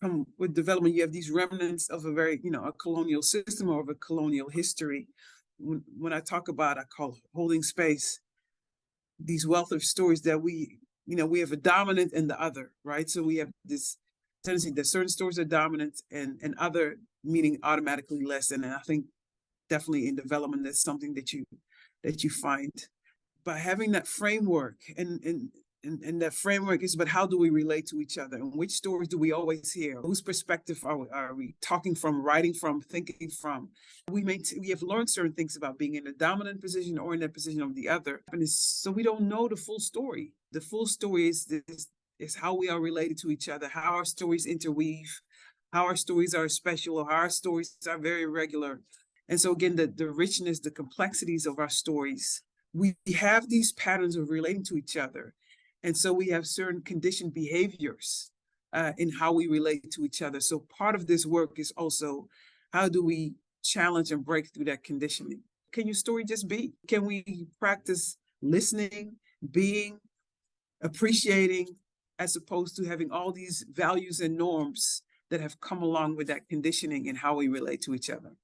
come with development, you have these remnants of a very, a colonial system or of a colonial history. When I talk about, I call holding space, these wealth of stories that we have a dominant and the other, right? So we have this tendency that certain stories are dominant and other meaning automatically less. And I think definitely in development, that's something that you find by having that framework and that framework is, but how do we relate to each other? And which stories do we always hear? Whose perspective are we talking from, writing from, thinking from? We have learned certain things about being in a dominant position or in a position of the other. And so we don't know the full story. The full story is how we are related to each other, how our stories interweave, how our stories are special, or how our stories are very regular. And so again, the richness, the complexities of our stories, we have these patterns of relating to each other. And so we have certain conditioned behaviors in how we relate to each other. So part of this work is also, how do we challenge and break through that conditioning? Can your story just be? Can we practice listening, being, appreciating, as opposed to having all these values and norms that have come along with that conditioning and how we relate to each other?